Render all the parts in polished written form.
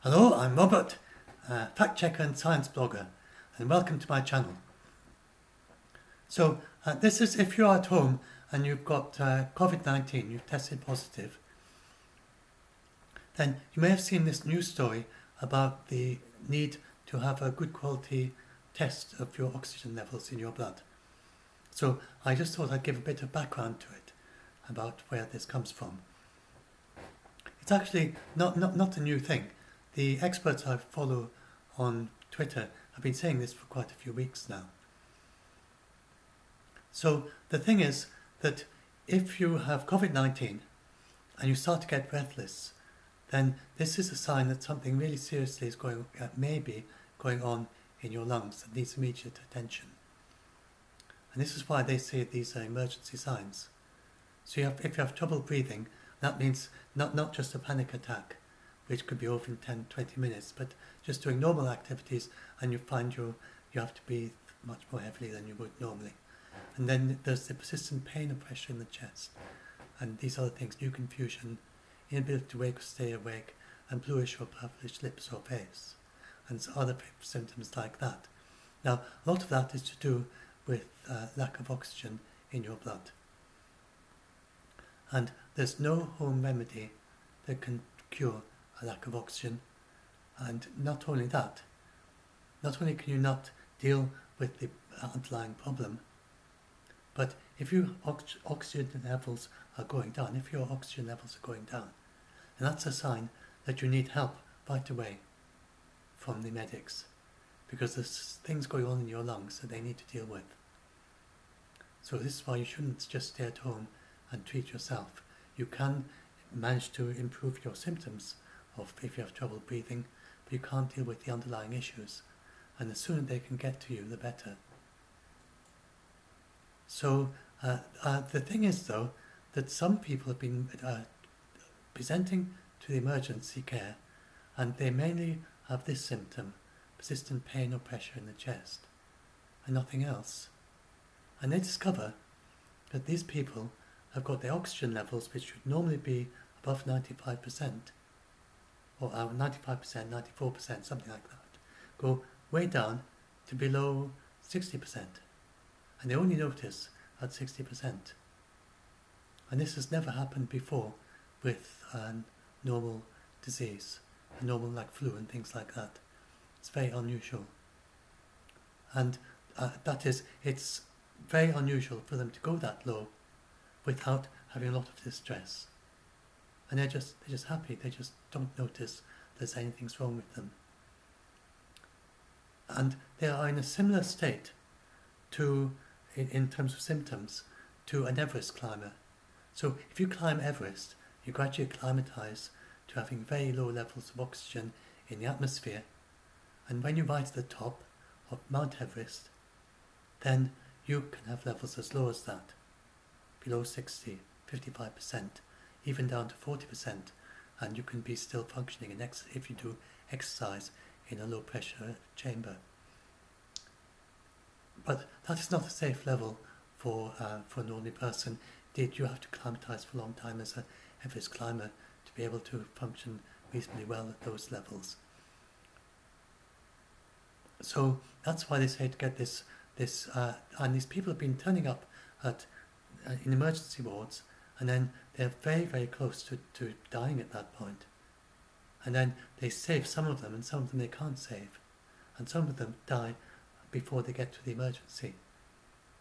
Hello, I'm Robert, fact checker and science blogger, and welcome to my channel. So this is if you're at home and you've got COVID-19, you've tested positive, then you may have seen this news story about the need to have a good quality test of your oxygen levels in your blood. So I just thought I'd give a bit of background to it about where this comes from. It's actually not a new thing. The experts I follow on Twitter have been saying this for quite a few weeks now. So the thing is that if you have COVID-19 and you start to get breathless, then this is a sign that something really seriously is maybe going on in your lungs that needs immediate attention. And this is why they say these are emergency signs. So if you have trouble breathing, that means not just a panic attack, which could be over in 10-20 minutes, but just doing normal activities and you find you have to breathe much more heavily than you would normally. And then there's the persistent pain and pressure in the chest. And these other things, new confusion, inability to wake or stay awake, and bluish or purplish lips or face, and other symptoms like that. Now, a lot of that is to do with lack of oxygen in your blood. And there's no home remedy that can cure a lack of oxygen. And not only that, not only can you not deal with the underlying problem, but if your oxygen levels are going down, then that's a sign that you need help right away from the medics, because there's things going on in your lungs that they need to deal with. So this is why you shouldn't just stay at home and treat yourself. You can manage to improve your symptoms of if you have trouble breathing, but you can't deal with the underlying issues. And the sooner they can get to you, the better. So the thing is, though, that some people have been presenting to the emergency care, and they mainly have this symptom, persistent pain or pressure in the chest, and nothing else. And they discover that these people have got their oxygen levels, which should normally be above 95%, or 95%, 94%, something like that, go way down to below 60%. And they only notice at 60%. And this has never happened before with normal disease, normal like flu and things like that. It's very unusual. And that is, it's very unusual for them to go that low without having a lot of distress. And they're just happy, they just don't notice there's anything's wrong with them. And they are in a similar state to, in terms of symptoms, to an Everest climber. So if you climb Everest, you gradually acclimatize to having very low levels of oxygen in the atmosphere. And when you rise to the top of Mount Everest, then you can have levels as low as that, below 60, 55%, even down to 40%, and you can be still functioning if you do exercise in a low pressure chamber. But that is not a safe level for an ordinary person. Indeed, you have to acclimatize for a long time as an Everest climber to be able to function reasonably well at those levels. So that's why they say to get this and these people have been turning up in emergency wards, and then they're very, very close to dying at that point. And then they save some of them, and some of them they can't save. And some of them die before they get to the emergency.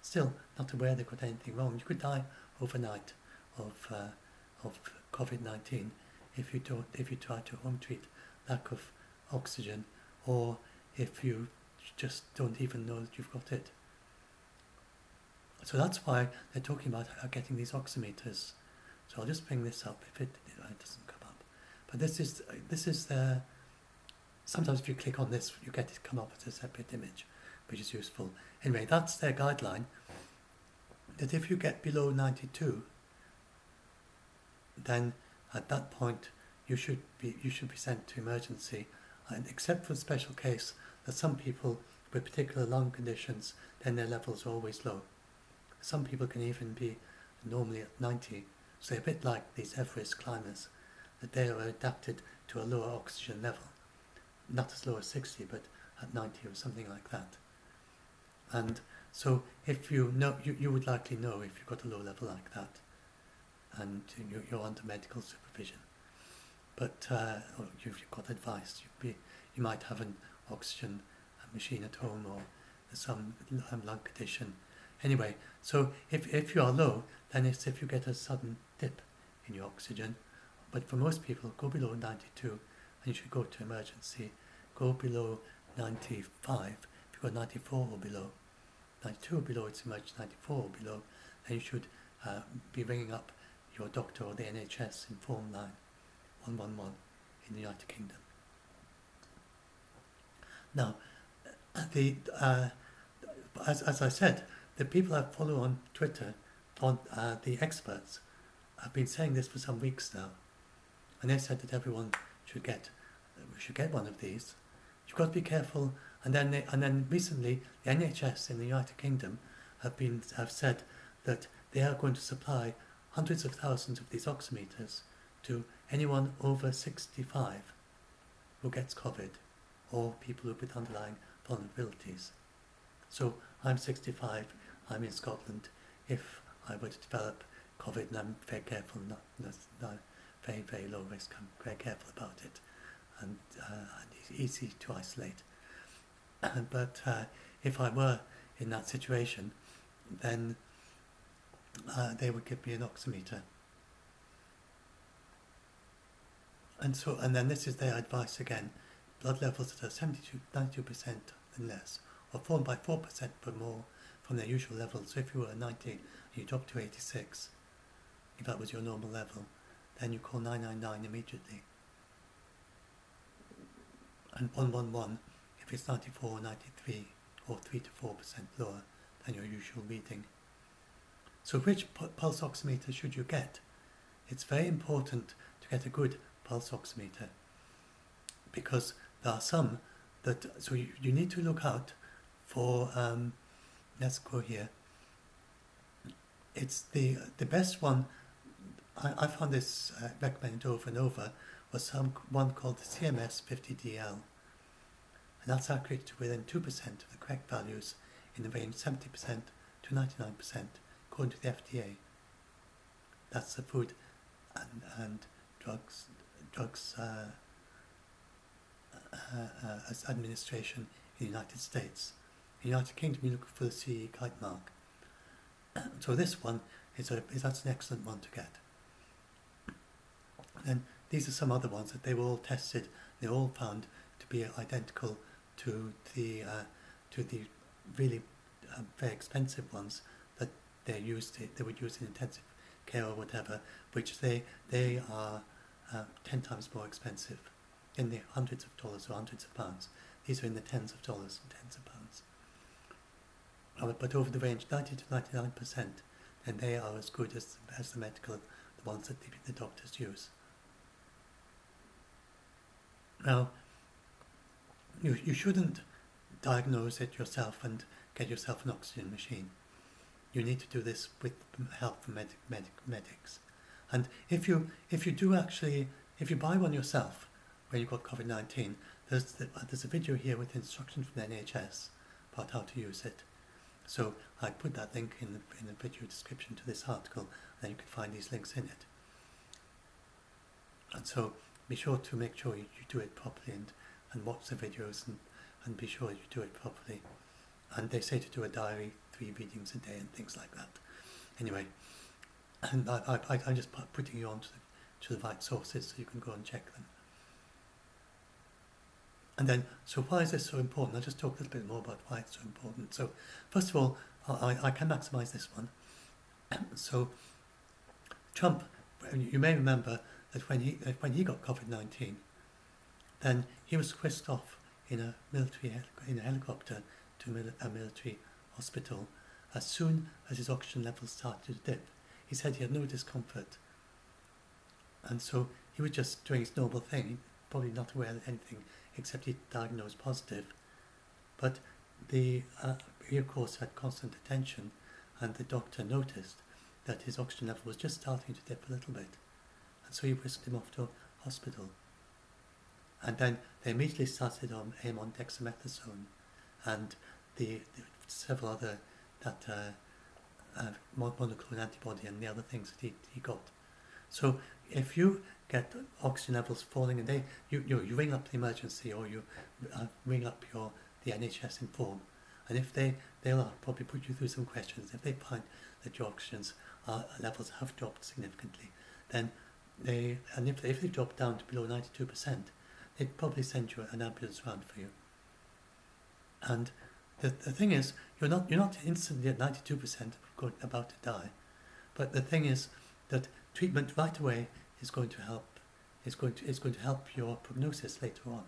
Still not aware they've got anything wrong. You could die overnight of COVID-19 if you try to home treat lack of oxygen, or if you just don't even know that you've got it. So that's why they're talking about getting these oximeters. So I'll just bring this up if it doesn't come up. But this is sometimes if you click on this, you get it come up as a separate image, which is useful. Anyway, that's their guideline, that if you get below 92, then at that point you should be sent to emergency, and except for the special case that some people with particular lung conditions, then their levels are always low. Some people can even be normally at 90, so they're a bit like these Everest climbers, that they are adapted to a lower oxygen level. not as low as 60, but at 90 or something like that. And so if you know, you would likely know if you've got a low level like that, and you're under medical supervision. But or you've got advice. You might have an oxygen machine at home, or some lung condition. Anyway, so if you are low, then it's if you get a sudden dip in your oxygen. But for most people, go below 92 and you should go to emergency. Go below 95. If you've got 94 or below, 92 or below, it's emergency. 94 or below, then you should be ringing up your doctor or the NHS in phone line 111 in the United Kingdom. Now, as I said, the people I follow on Twitter, the experts, have been saying this for some weeks now, and they said that everyone should get one of these. You've got to be careful. And then recently, the NHS in the United Kingdom have said that they are going to supply hundreds of thousands of these oximeters to anyone over 65 who gets COVID, or people with underlying vulnerabilities. So I'm 65, I'm in Scotland. If I were to develop COVID, and I'm very careful, not very, very low risk, I'm very careful about it, and it's easy to isolate. But if I were in that situation, then they would give me an oximeter. And then this is their advice again: blood levels that are 92% and less, or fallen by 4% per more from their usual level. So if you were 90 and you dropped to 86, if that was your normal level, then you call 999 immediately. And 111 if it's 94 or 93 or 3 to 4% lower than your usual reading. So which pulse oximeter should you get? It's very important to get a good pulse oximeter, because there are some that, so you need to look out for, let's go here. It's the best one, I found this recommended over and over, was one called the CMS 50DL. And that's accurate to within 2% of the correct values in the range 70% to 99%, according to the FDA. That's the Food and Drugs Administration in the United States. In the United Kingdom, you look for the CE kite mark. So this one that's an excellent one to get. And then these are some other ones that they were all tested. They were all found to be identical to the really very expensive ones that they would use in intensive care or whatever, which they are 10 times more expensive, in the hundreds of dollars or hundreds of pounds. These are in the tens of dollars and tens of pounds. But over the range 90 to 99%, then they are as good as the medical, the ones that the doctors use. Now, you shouldn't diagnose it yourself and get yourself an oxygen machine. You need to do this with help from medics. And if you buy one yourself when you've got COVID-19, there's a video here with instructions from the NHS about how to use it. So I put that link in the video description to this article, and then you can find these links in it. And so be sure to make sure you do it properly and watch the videos and be sure you do it properly. And they say to do a diary, 3 readings a day and things like that. Anyway, and I'm just putting you on to the right sources so you can go and check them. And then, so why is this so important? I'll just talk a little bit more about why it's so important. So, first of all, I can maximize this one. So, Trump, you may remember that when he got COVID-19, then he was whisked off in a helicopter to a military hospital as soon as his oxygen levels started to dip. He said he had no discomfort, and so he was just doing his normal thing, probably not aware of anything except he diagnosed positive. But he of course had constant attention, and the doctor noticed that his oxygen level was just starting to dip a little bit, and so he whisked him off to hospital. And then they immediately started on him on dexamethasone and the several other that monoclonal antibody and the other things that he got. So if you get oxygen levels falling and you ring up the emergency or you ring up the NHS Inform, and if they'll probably put you through some questions. If they find that your oxygen levels have dropped significantly, then if they drop down to below 92%, they'd probably send you an ambulance round for you. And the thing is, you're not instantly at 92% about to die, but the thing is that treatment right away is going to help. Is going to help your prognosis later on,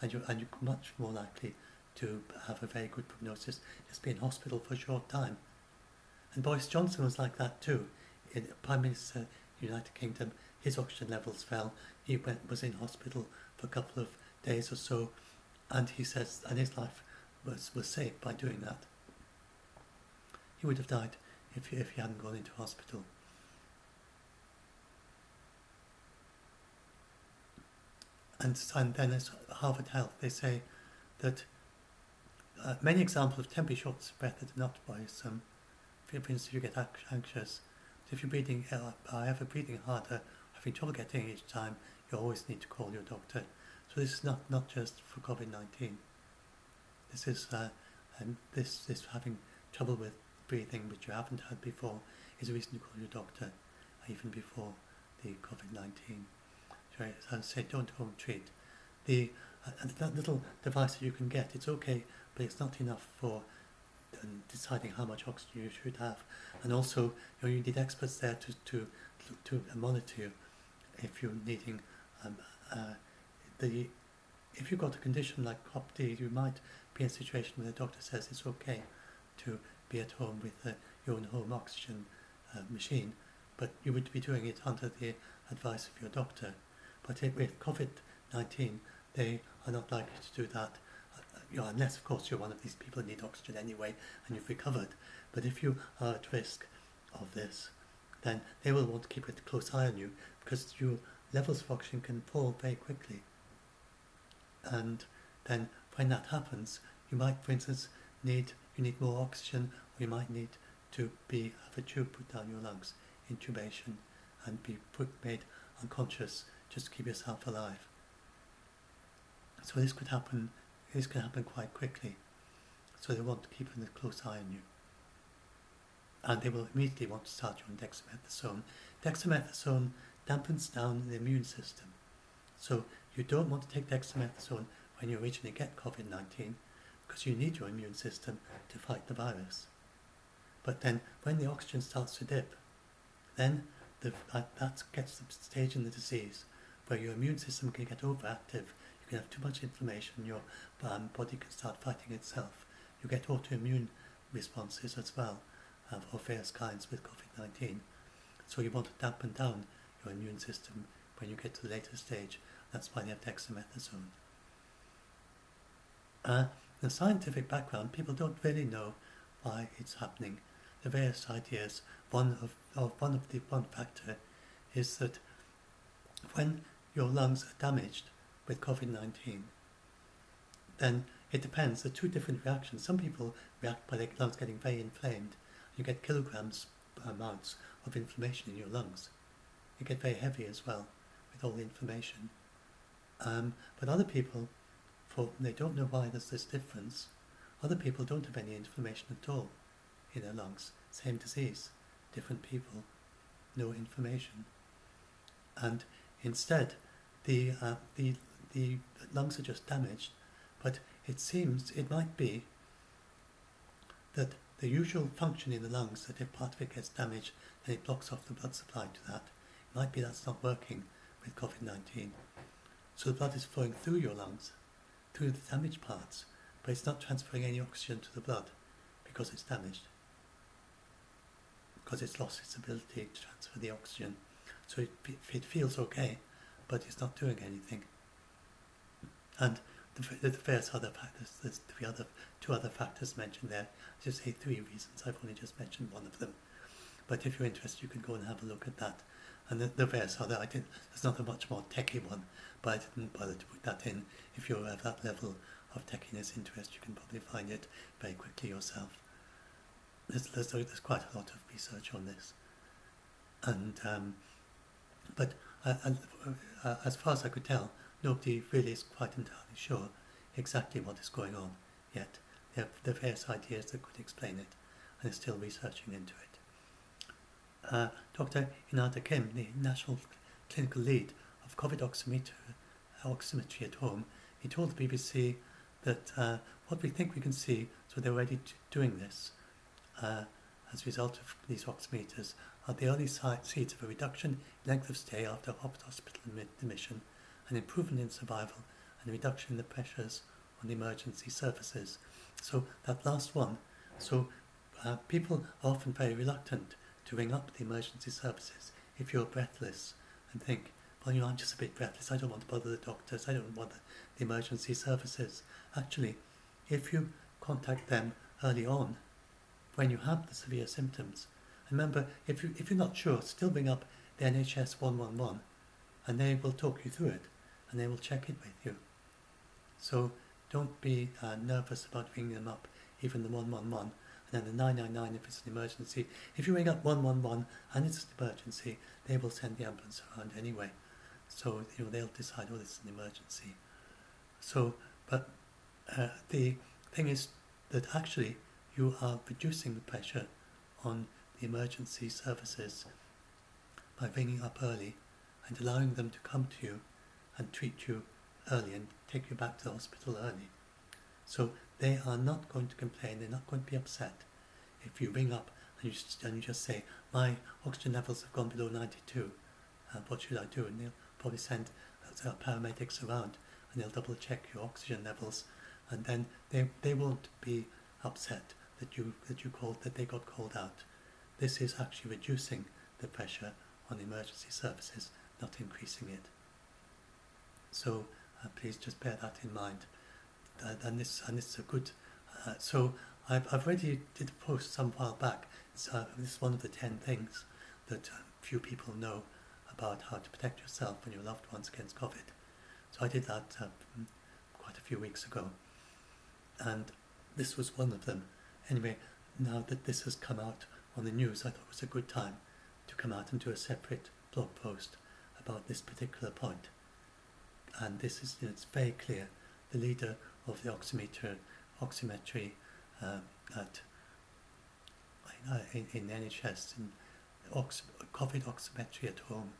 and you're much more likely to have a very good prognosis. Just be in hospital for a short time. And Boris Johnson was like that too. Prime Minister of the United Kingdom, his oxygen levels fell. He was in hospital for a couple of days or so, and he says, and his life was saved by doing that. He would have died if he hadn't gone into hospital. And then as Harvard Health, they say that many examples of temporary shortness of breath that are not worrisome. For instance, if you get anxious, if you're breathing harder, having trouble getting each time, you always need to call your doctor. So this is not just for COVID-19. This is this having trouble with breathing, which you haven't had before, is a reason to call your doctor, even before the COVID-19. So as I say, don't home treat. That little device that you can get, it's okay, but it's not enough for deciding how much oxygen you should have. And also, you need experts there to monitor you if you're needing if you've got a condition like COPD, you might be in a situation where the doctor says it's okay to be at home with your own home oxygen machine, but you would be doing it under the advice of your doctor. But with COVID-19, they are not likely to do that, unless, of course, you're one of these people who need oxygen anyway and you've recovered. But if you are at risk of this, then they will want to keep a close eye on you, because your levels of oxygen can fall very quickly. And then when that happens, you might, for instance, need more oxygen, or you might need to have a tube put down your lungs, intubation, and be made unconscious just to keep yourself alive. So this could happen quite quickly. So they want to keep a close eye on you. And they will immediately want to start you on dexamethasone. Dexamethasone dampens down the immune system. So you don't want to take dexamethasone when you originally get COVID-19, because you need your immune system to fight the virus. But then when the oxygen starts to dip, then that gets the stage in the disease where your immune system can get overactive. You can have too much inflammation, your body can start fighting itself. You get autoimmune responses as well, of various kinds with COVID-19. So you want to dampen down your immune system when you get to the later stage. That's why they have dexamethasone. The scientific background, people don't really know why it's happening. The various ideas. One factor is that when your lungs are damaged with COVID-19, then it depends. There are two different reactions. Some people react by their lungs getting very inflamed. You get kilograms amounts of inflammation in your lungs. You get very heavy as well with all the inflammation. But other people, they don't know why there's this difference. Other people don't have any inflammation at all in their lungs. Same disease, different people, no inflammation. And instead, the lungs are just damaged. But it might be that the usual function in the lungs, that if part of it gets damaged, then it blocks off the blood supply to that. It might be that's not working with COVID-19. So the blood is flowing through your lungs, through the damaged parts, but it's not transferring any oxygen to the blood because it's damaged, because it's lost its ability to transfer the oxygen. So it feels okay, but it's not doing anything. And the various other factors, there's two other factors mentioned there. I just say three reasons, I've only just mentioned one of them. But if you're interested, you can go and have a look at that. And the various other, there's not a much more techie one, but I didn't bother to put that in. If you're at that level of techiness interest, you can probably find it very quickly yourself. There's quite a lot of research on this. But as far as I could tell, nobody really is quite entirely sure exactly what is going on yet. There are various ideas that could explain it, and they're still researching into it. Dr. Inada Kim, the National Clinical Lead of COVID Oximetry at Home, he told the BBC that what we think we can see, so they're already doing this, as a result of these oximeters, are the early signs of a reduction in length of stay after hospital admission, an improvement in survival, and a reduction in the pressures on the emergency services. So that last one, people are often very reluctant to ring up the emergency services if you're breathless and think, well, I'm just a bit breathless, I don't want to bother the doctors, I don't want the emergency services. Actually, if you contact them early on, when you have the severe symptoms, remember, if you're not sure, still ring up the NHS 111 and they will talk you through it and they will check it with you. So don't be nervous about ringing them up, even the 111, and then the 999 if it's an emergency. If you ring up 111 and it's an emergency, they will send the ambulance around anyway. So they'll decide, oh, this is an emergency. So, but the thing is that actually you are reducing the pressure on the emergency services by ringing up early and allowing them to come to you and treat you early and take you back to the hospital early. So they are not going to complain, they're not going to be upset if you ring up and you just say, my oxygen levels have gone below 92, what should I do? And they'll probably send paramedics around and they'll double check your oxygen levels, and then they won't be upset that they got called out. This is actually reducing the pressure on emergency services, not increasing it. So please just bear that in mind. And this is a good. So I've already did a post some while back. This is one of the 10 things that few people know about how to protect yourself and your loved ones against COVID. So I did that quite a few weeks ago, and this was one of them. Anyway, now that this has come out on the news, I thought it was a good time to come out and do a separate blog post about this particular point. And this is, it's very clear. The leader of the oximetry in NHS, in COVID oximetry at home,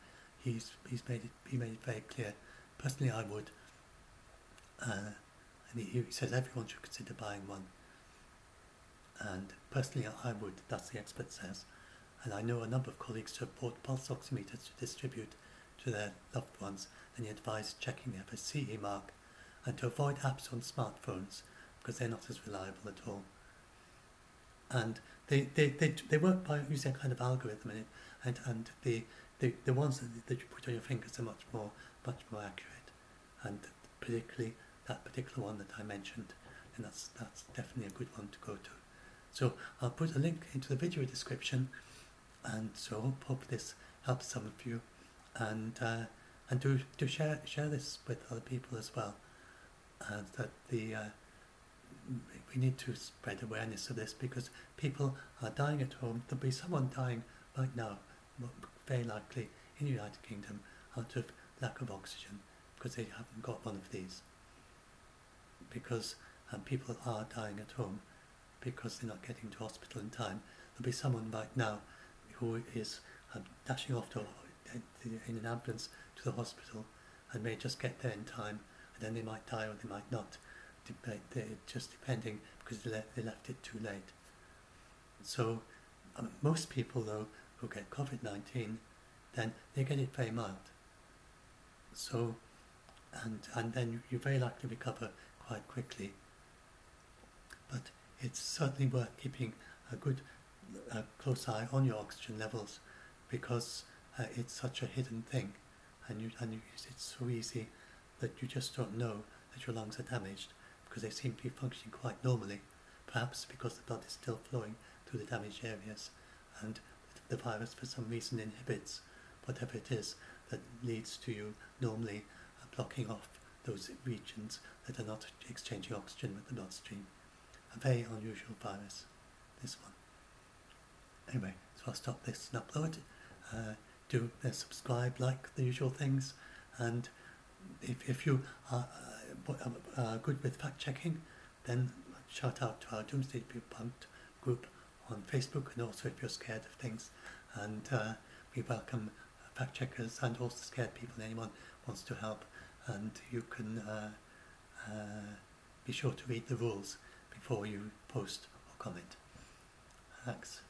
he made it very clear. Personally, I would, and he says everyone should consider buying one. And personally, I would. That's the expert says. And I know a number of colleagues who have bought pulse oximeters to distribute to their loved ones, and he advised checking they have a CE mark and to avoid apps on smartphones because they're not as reliable at all. And they work by using a kind of algorithm in it, and the ones that you put on your fingers are much more accurate, and particularly that particular one that I mentioned, and that's definitely a good one to go to. So I'll put a link into the video description, and so hope this helps some of you, and do share this with other people as well. That we need to spread awareness of this, because people are dying at home. There'll be someone dying right now, very likely in the United Kingdom, out of lack of oxygen because they haven't got one of these. Because people are dying at home because they're not getting to hospital in time. There'll be someone right now who is dashing off in an ambulance to the hospital and may just get there in time, and then they might die or they might not, just depending, because they left it too late. So most people, though, who get COVID-19, then they get it very mild. So, and then you very likely recover quite quickly. But it's certainly worth keeping a good close eye on your oxygen levels, because it's such a hidden thing, and it's so easy that you just don't know that your lungs are damaged, because they seem to be functioning quite normally, perhaps because the blood is still flowing through the damaged areas, and the virus for some reason inhibits whatever it is that leads to you normally blocking off those regions that are not exchanging oxygen with the bloodstream. A very unusual virus, this one. Anyway, so I'll stop this and upload. Do subscribe, like the usual things, and if you are good with fact checking, then shout out to our Doomsday Debunked group on Facebook, and also if you're scared of things, and we welcome fact checkers and also scared people, and anyone wants to help, and you can be sure to read the rules before you post or comment. Thanks.